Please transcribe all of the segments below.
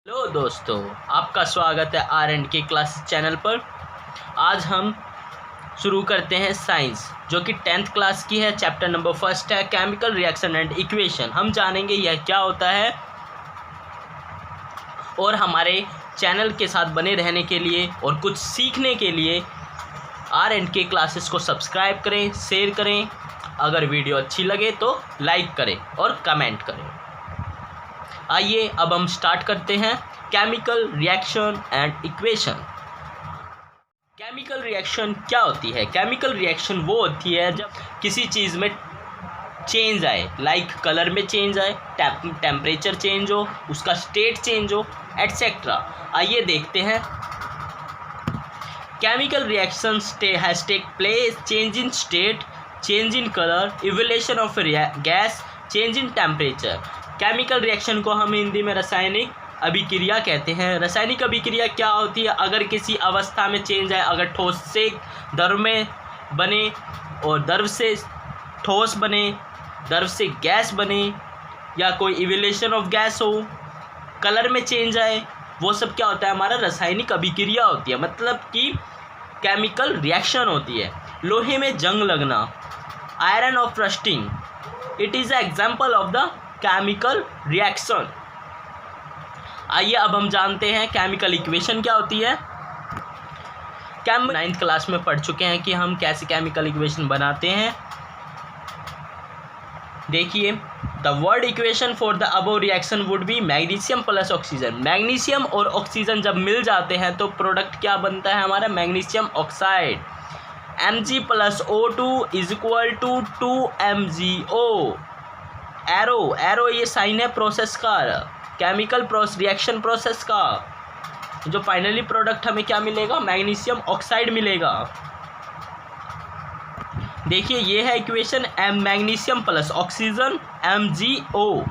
Hello दोस्तों, आपका स्वागत है आर एंड के क्लासेस चैनल पर। आज हम शुरू करते हैं साइंस, जो कि 10th क्लास की है। चैप्टर नंबर 1 है केमिकल रिएक्शन एंड इक्वेशन। हम जानेंगे यह क्या होता है, और हमारे चैनल के साथ बने रहने के लिए और कुछ सीखने के लिए आर एंड के क्लासेस को सब्सक्राइब करें, शेयर करें। अगर वीडियो अच्छी लगे तो लाइक करें और कमेंट करें। आइए अब हम स्टार्ट करते हैं chemical reaction and equation. Chemical reaction क्या होती है? केमिकल रिएक्शन वो होती है जब किसी चीज़ में चेंज आए, लाइक कलर में चेंज आए, टेम्परेचर चेंज हो, उसका स्टेट चेंज हो, एटसेट्रा। आइए देखते हैं। Chemical reaction has take place change in state, change in colour, evolution of gas, change in temperature. Chemical reaction को हम हिंदी में रासायनिक अभिक्रिया कहते हैं। रासायनिक अभिक्रिया क्या होती है? अगर किसी अवस्था में चेंज आए, अगर ठोस से द्रव में बने और द्रव से ठोस बने, द्रव से गैस बने, या कोई इवोल्यूशन ऑफ गैस हो, कलर में चेंज आए, वो सब क्या होता है? हमारा रासायनिक अभिक्रिया होती है, मतलब कि केमिकल रिएक्शन होती है। लोहे में जंग लगना, iron of rusting, it is a example of the chemical reaction. आइए अब हम जानते हैं केमिकल इक्वेशन क्या होती है। 9th क्लास में पढ़ चुके हैं कि हम कैसे केमिकल इक्वेशन बनाते हैं। देखिए, the word equation for the above reaction would be magnesium plus oxygen. Magnesium और ऑक्सीजन जब मिल जाते हैं तो प्रोडक्ट क्या बनता है हमारा? Magnesium oxide. Mg + O2 = 2MgO। Arrow ये साइन है प्रोसेस का, केमिकल रिएक्शन प्रोसेस का। जो फाइनली प्रोडक्ट हमें क्या मिलेगा? मैग्नीशियम ऑक्साइड मिलेगा। देखिए, ये है equation magnesium plus oxygen MgO।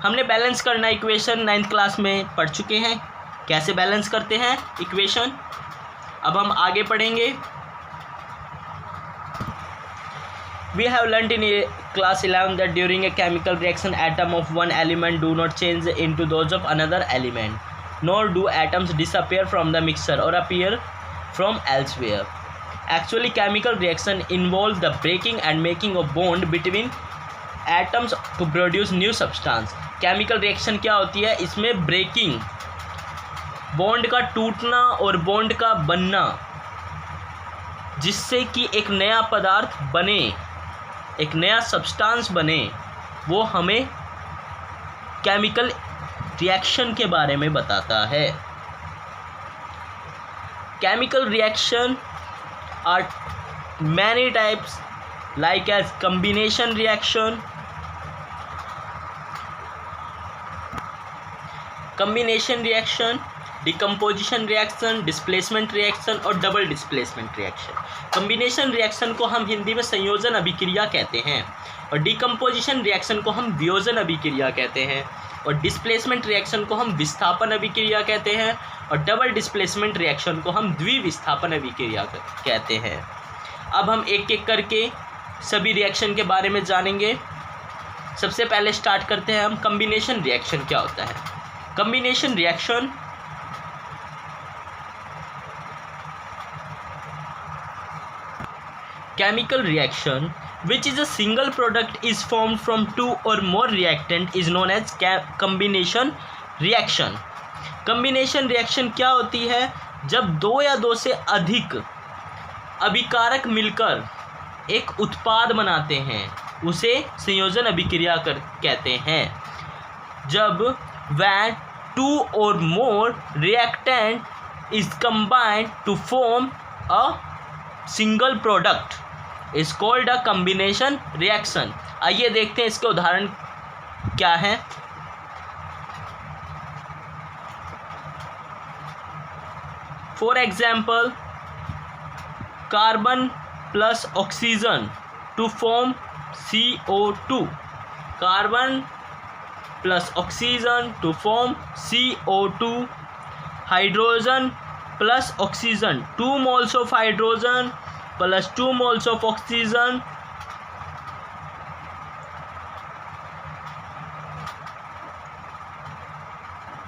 हमने बैलेंस करना इक्वेशन 9th क्लास में पढ़ चुके हैं, कैसे बैलेंस करते हैं इक्वेशन। अब हम आगे पढ़ेंगे। We have learnt in class 11 that during a chemical reaction, atom of one element do not change into those of another element, nor do atoms disappear from the mixture or appear from elsewhere. Actually, chemical reaction involves the breaking and making of bond between atoms to produce new substance. Chemical reaction क्या होती है? इसमें breaking, bond का टूटना और bond का बनना, जिससे कि एक नया पदार्थ बने, एक नया सब्सटेंस बने, वो हमें केमिकल रिएक्शन के बारे में बताता है। Chemical reaction are many types like as combination reaction, decomposition reaction, displacement reaction और double displacement reaction. Combination reaction को हम हिंदी में संयोजन अभिक्रिया कहते हैं, और डिकम्पोजिशन रिएक्शन को हम वियोजन अभिक्रिया कहते हैं, और डिस्प्लेसमेंट रिएक्शन को हम विस्थापन अभिक्रिया कहते हैं, और डबल डिस्प्लेसमेंट रिएक्शन को हम द्विविस्थापन अभिक्रिया कहते हैं। अब हम एक एक करके सभी रिएक्शन के बारे में जानेंगे। सबसे पहले स्टार्ट करते हैं हम, कम्बिनेशन रिएक्शन क्या होता है। Combination reaction chemical reaction which is a single product is formed from two or more reactant is known as combination reaction. combination reaction क्या होती है? जब दो या दो से अधिक अभिकारक मिलकर एक उत्पाद बनाते हैं, उसे संयोजन अभिक्रिया कहते हैं। जब when two or more reactant is combined to form a single product is called a combination reaction. आइए देखते हैं इसके उदाहरण क्या हैं। For example, carbon plus oxygen to form CO2, carbon plus oxygen to form CO2, hydrogen plus oxygen, 2 moles of hydrogen plus 2 moles of oxygen,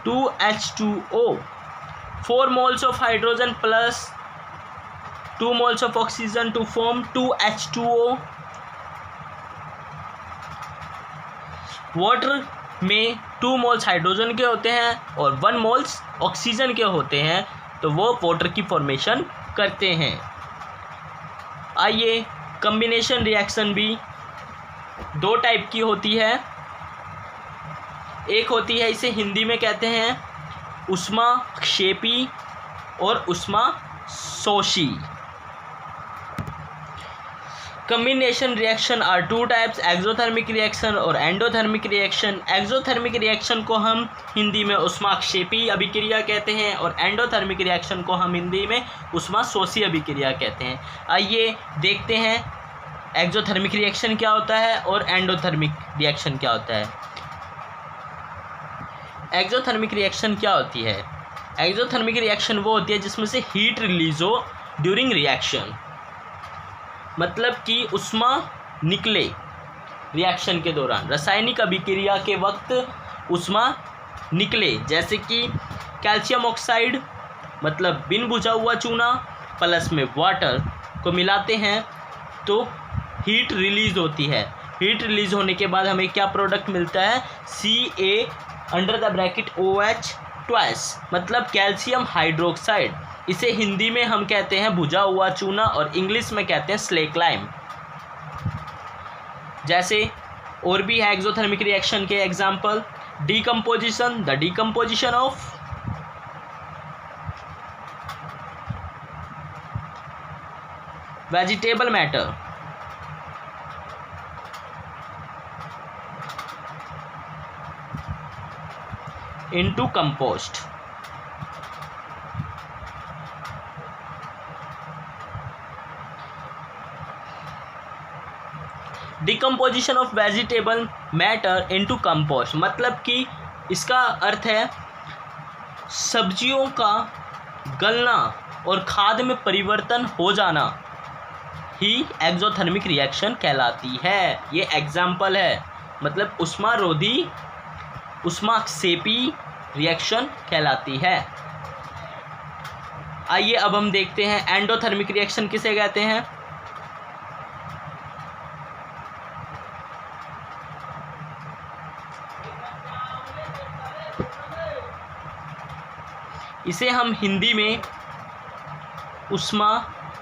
2H2O, 4 moles of hydrogen plus 2 moles of oxygen to form 2H2O. Water में 2 moles hydrogen के होते हैं और 1 moles oxygen के होते हैं, तो वो वाटर की फॉर्मेशन करते हैं। आइए, कम्बिनेशन रिएक्शन भी 2 टाइप की होती है। एक होती है, इसे हिंदी में कहते हैं ऊष्माक्षेपी और ऊष्माशोषी। Combination reaction are 2 types, exothermic reaction और एंडोथर्मिक रिएक्शन। एक्सोथर्मिक रिएक्शन को हम हिंदी में ऊष्माक्षेपी अभिक्रिया कहते हैं और एंडोथर्मिक रिएक्शन को हम हिंदी में ऊष्माशोषी अभिक्रिया कहते हैं। आइए देखते हैं एक्सोथर्मिक रिएक्शन क्या होता है और एंडोथर्मिक रिएक्शन क्या होता है। एक्सोथर्मिक रिएक्शन क्या होती है? एक्सोथर्मिक रिएक्शन वो होती है जिसमें से हीट रिलीज हो ड्यूरिंग रिएक्शन, मतलब कि ऊष्मा निकले रिएक्शन के दौरान, रासायनिक अभिक्रिया के वक्त ऊष्मा निकले। जैसे कि कैल्शियम ऑक्साइड मतलब बिन बुझा हुआ चूना प्लस में वाटर को मिलाते हैं तो हीट रिलीज होती है। हीट रिलीज होने के बाद हमें क्या प्रोडक्ट मिलता है? CaOH ट्वाइस, मतलब कैल्शियम हाइड्रोक्साइड। इसे हिंदी में हम कहते हैं भुजा हुआ चूना और इंग्लिश में कहते हैं स्लेक लाइम। जैसे और भी है एक्सोथर्मिक रिएक्शन के example, decomposition, the decomposition of vegetable matter, into compost. Decomposition of vegetable matter into compost, मतलब कि इसका अर्थ है सब्जियों का गलना और खाद में परिवर्तन हो जाना ही एक्सोथर्मिक रिएक्शन कहलाती है। ये एग्जाम्पल है, मतलब ऊष्मारोधी ऊष्माक्षेपी रिएक्शन कहलाती है। आइए अब हम देखते हैं एंडोथर्मिक रिएक्शन किसे कहते हैं। इसे हम हिंदी में ऊष्माशोषी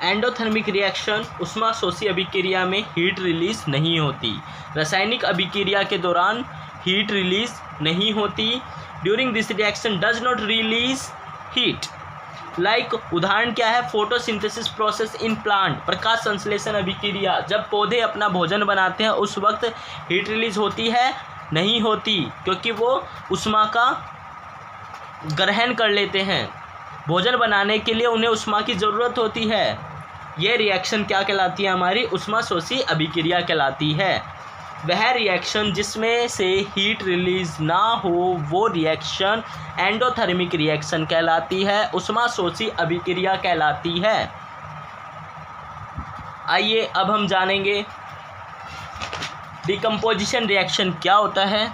एंडोथर्मिक रिएक्शन ऊष्माशोषी अभिक्रिया में हीट रिलीज नहीं होती, रासायनिक अभिक्रिया के दौरान हीट रिलीज नहीं होती। During this reaction does not release heat, like उदाहरण क्या है? फोटोसिंथेसिस प्रोसेस इन प्लांट, प्रकाश संश्लेषण अभिक्रिया। जब पौधे अपना भोजन बनाते हैं उस वक्त हीट रिलीज होती है? नहीं होती, क्योंकि वो ऊष्मा का ग्रहण कर लेते हैं। भोजन बनाने के लिए उन्हें ऊष्मा की ज़रूरत होती है। ये रिएक्शन क्या कहलाती है? हमारी ऊष्माशोषी अभिक्रिया कहलाती है। वह रिएक्शन जिसमें से हीट रिलीज ना हो वो रिएक्शन एंडोथर्मिक रिएक्शन कहलाती है, ऊष्माशोषी अभिक्रिया कहलाती है। आइए अब हम जानेंगे डिकम्पोजिशन रिएक्शन क्या होता है,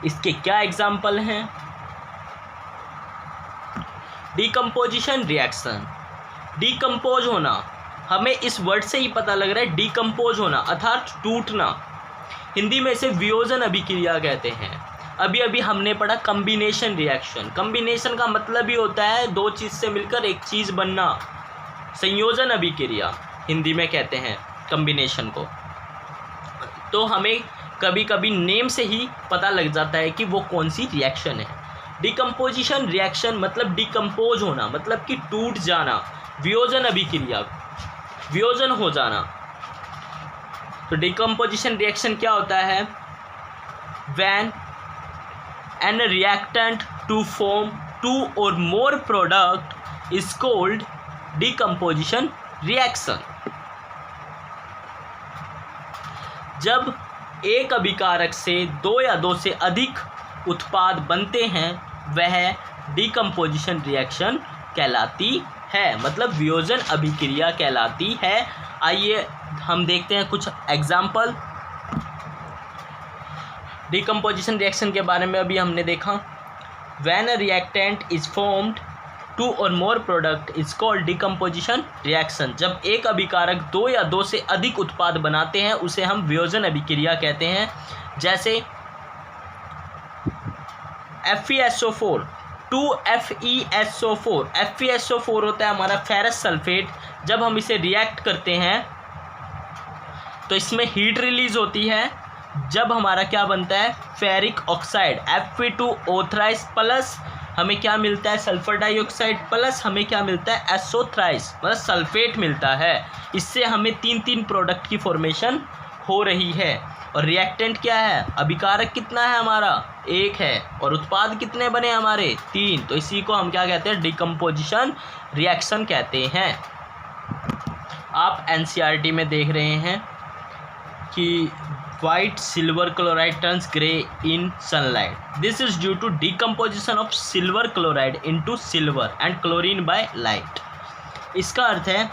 इसके क्या एग्जाम्पल हैं। डिकम्पोजिशन रिएक्शन, डिकम्पोज होना, हमें इस वर्ड से ही पता लग रहा है डिकम्पोज होना अर्थात टूटना। हिंदी में इसे वियोजन अभिक्रिया कहते हैं। अभी अभी हमने पढ़ा कम्बिनेशन रिएक्शन। कम्बिनेशन का मतलब ही होता है दो चीज़ से मिलकर एक चीज़ बनना, संयोजन अभिक्रिया हिंदी में कहते हैं कम्बिनेशन को। तो हमें कभी कभी नेम से ही पता लग जाता है कि वो कौन सी रिएक्शन है। डिकम्पोजिशन रिएक्शन मतलब डिकम्पोज होना, मतलब कि टूट जाना। वियोजन अभिक्रिया, वियोजन हो जाना। तो डिकम्पोजिशन रिएक्शन क्या होता है? When an reactant to form 2 or more product is called decomposition reaction. जब एक अभिकारक से 2 या 2 से अधिक उत्पाद बनते हैं वह डिकम्पोजिशन रिएक्शन कहलाती है, मतलब वियोजन अभिक्रिया कहलाती है। आइए हम देखते हैं कुछ एग्जाम्पल। डिकम्पोजिशन रिएक्शन के बारे में अभी हमने देखा। When a reactant is formed 2 और more product is called decomposition reaction. जब एक अभिकारक 2 या 2 से अधिक उत्पाद बनाते हैं उसे हम वियोजन अभिक्रिया कहते हैं। जैसे FeSO4 2FeSO4 FeSO4 होता है हमारा फेरस सल्फेट। जब हम इसे रिएक्ट करते हैं तो इसमें हीट रिलीज होती है। जब हमारा क्या बनता है फेरिक ऑक्साइड Fe2O3 प्लस हमें क्या मिलता है सल्फर डाइऑक्साइड प्लस हमें क्या मिलता है SO3 मतलब सल्फेट मिलता है। इससे हमें 3 प्रोडक्ट की फॉर्मेशन हो रही है। और रिएक्टेंट क्या है अभिकारक कितना है हमारा 1 है और उत्पाद कितने बने हमारे 3। तो इसी को हम क्या कहते हैं डिकम्पोजिशन रिएक्शन कहते हैं। आप NCERT में देख रहे हैं कि white silver chloride turns gray in sunlight. This is due to decomposition of silver chloride into silver and chlorine by light. इसका अर्थ है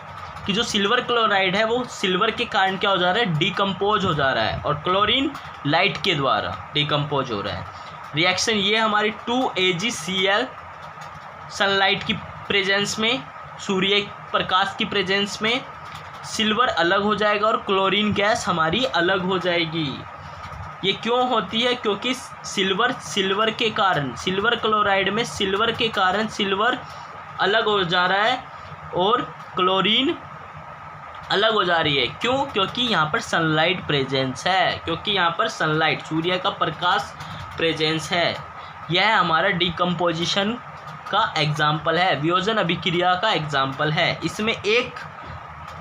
कि जो सिल्वर क्लोराइड है वो सिल्वर के कारण क्या हो जा रहा है डिकम्पोज हो जा रहा है और क्लोरीन लाइट के द्वारा डिकम्पोज हो रहा है। रिएक्शन ये हमारी 2AgCl सनलाइट की प्रेजेंस में सूर्य प्रकाश की प्रेजेंस में सिल्वर अलग हो जाएगा और क्लोरीन गैस हमारी अलग हो जाएगी। ये क्यों होती है क्योंकि सिल्वर के कारण सिल्वर क्लोराइड में सिल्वर के कारण सिल्वर अलग हो जा रहा है और क्लोरीन अलग हो जा रही है। क्यों क्योंकि यहाँ पर सनलाइट प्रेजेंस है क्योंकि यहाँ पर सनलाइट सूर्य का प्रकाश प्रेजेंस है। यह हमारा डिकम्पोजिशन का एग्जाम्पल है वियोजन अभिक्रिया का एग्जाम्पल है। इसमें एक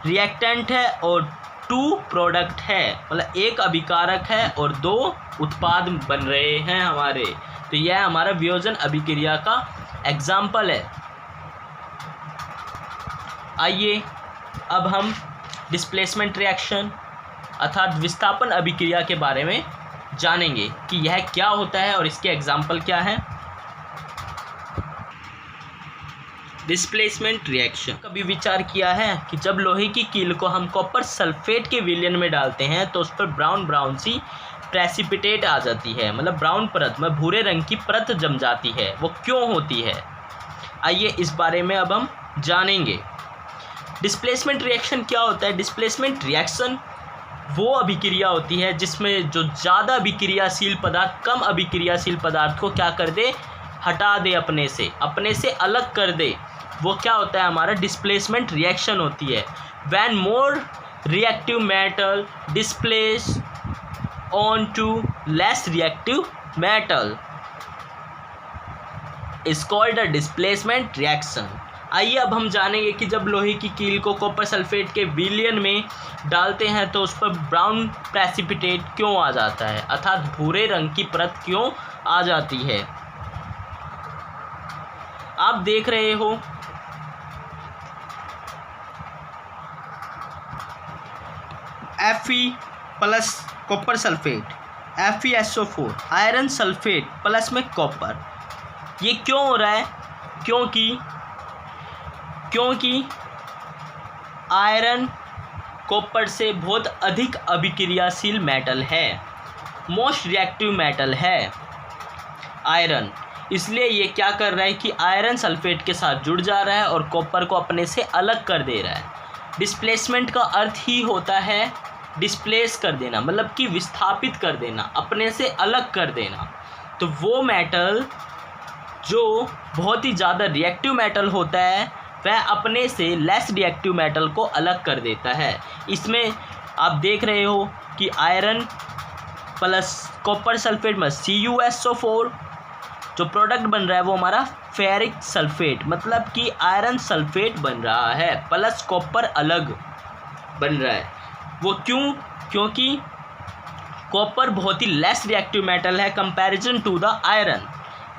रिएक्टेंट है और 2 प्रोडक्ट है मतलब एक अभिकारक है और 2 उत्पाद बन रहे हैं हमारे। तो यह हमारा वियोजन अभिक्रिया का एग्जाम्पल है। आइए अब हम डिस्प्लेसमेंट रिएक्शन अर्थात विस्थापन अभिक्रिया के बारे में जानेंगे कि यह क्या होता है और इसके एग्जाम्पल क्या हैं। डिस्प्लेसमेंट रिएक्शन कभी विचार किया है कि जब लोहे की कील को हम कॉपर सल्फेट के विलयन में डालते हैं तो उस पर ब्राउन सी प्रेसिपिटेट आ जाती है मतलब ब्राउन परत में भूरे रंग की परत जम जाती है। वो क्यों होती है आइए इस बारे में अब हम जानेंगे। डिस्प्लेसमेंट रिएक्शन क्या होता है। डिस्प्लेसमेंट रिएक्शन वो अभिक्रिया होती है जिसमें जो ज़्यादा अभिक्रियाशील पदार्थ कम अभिक्रियाशील पदार्थ को क्या कर दे हटा दे अपने से अलग कर दे। वो क्या होता है हमारा डिस्प्लेसमेंट रिएक्शन होती है। When more reactive metal displace on to less reactive metal is called a displacement reaction. आइए अब हम जानेंगे कि जब लोहे की कील को कॉपर सल्फेट के विलयन में डालते हैं तो उस पर ब्राउन प्रेसिपिटेट क्यों आ जाता है अर्थात भूरे रंग की परत क्यों आ जाती है। आप देख रहे हो Fe plus copper sulphate FeSO4 iron sulphate plus में कॉपर। ये क्यों हो रहा है क्योंकि आयरन कॉपर से बहुत अधिक अभिक्रियाशील मेटल है मोस्ट रिएक्टिव मेटल है आयरन। इसलिए ये क्या कर रहा है कि आयरन सल्फेट के साथ जुड़ जा रहा है और कॉपर को अपने से अलग कर दे रहा है। डिस्प्लेसमेंट का अर्थ ही होता है डिस्प्लेस कर देना मतलब कि विस्थापित कर देना अपने से अलग कर देना। तो वो मेटल जो बहुत ही ज़्यादा रिएक्टिव मेटल होता है वह अपने से लेस रिएक्टिव मेटल को अलग कर देता है। इसमें आप देख रहे हो कि आयरन प्लस कॉपर सल्फेट में CuSO4 जो प्रोडक्ट बन रहा है वो हमारा फेरिक सल्फेट मतलब कि आयरन सल्फेट बन रहा है प्लस कॉपर अलग बन रहा है। वो क्योंकि कॉपर बहुत ही लेस रिएक्टिव मेटल है कंपैरिजन टू द आयरन।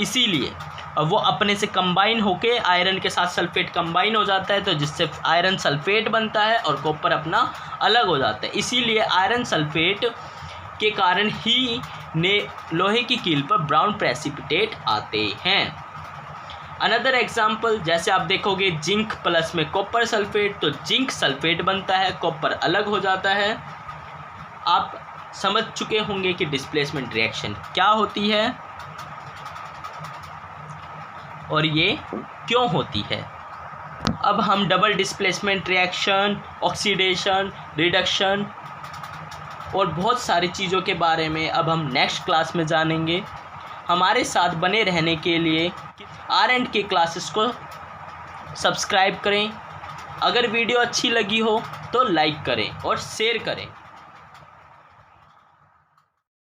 इसीलिए अब वो अपने से कंबाइन होके आयरन के साथ सल्फेट कंबाइन हो जाता है तो जिससे आयरन सल्फेट बनता है और कॉपर अपना अलग हो जाता है। इसीलिए आयरन सल्फेट के कारण ही लोहे की कील पर ब्राउन प्रेसिपिटेट आते हैं। अनदर एग्जाम्पल, जैसे आप देखोगे जिंक प्लस में कॉपर सल्फेट, तो जिंक सल्फेट बनता है, कॉपर अलग हो जाता है। आप समझ चुके होंगे कि डिस्प्लेसमेंट रिएक्शन क्या होती है और ये क्यों होती है। अब हम double displacement reaction, oxidation, reduction और बहुत सारी चीज़ों के बारे में अब हम नेक्स्ट क्लास में जानेंगे। हमारे साथ बने रहने के लिए R&K क्लासेस को सब्सक्राइब करें। अगर वीडियो अच्छी लगी हो तो लाइक करें और शेयर करें।